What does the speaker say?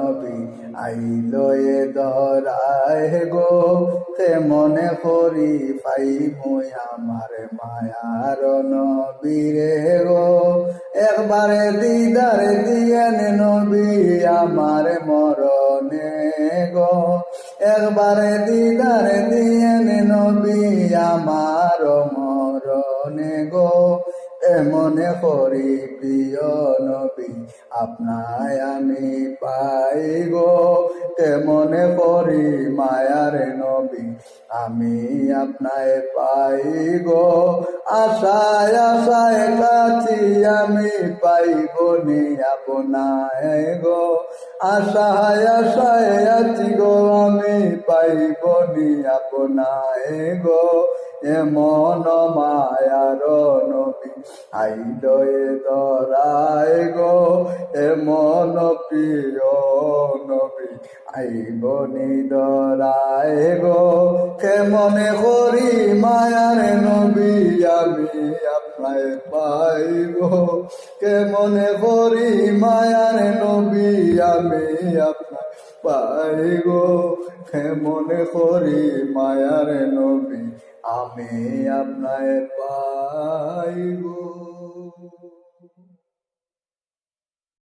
নবী আইলো এ ধরায় গো, তে মনে করি পাইমু আমার মায়ার নবী রে গো। একবারে দিদার দিয়েন নবী আমার মরণে গো, একবারে দিদার দিয়েন নবী আমার মরণে গো। মনে করি প্রিয় নবী আপনায় আমি পাই গো, মনে করি মায়ার নবী আমি আপনায় পাই গো। আশায় আশায় কাছি আমি পাইব নি আপনায় গো, আশায় আশায় আছি গো আমি পাইব নি আপনায় গো। এমন মায়ার নবী আইলো এ ধরায় গো, এমন প্রিয় নবী আইব নি ধরায় গো। মনে করি মায়ার নবী আমি আপনায় পাই গো, মনে করি মায়ার নবী আমি আপনায় পাই গো, মনে করি মায়ার নবী আমি আপনায় পাই গো।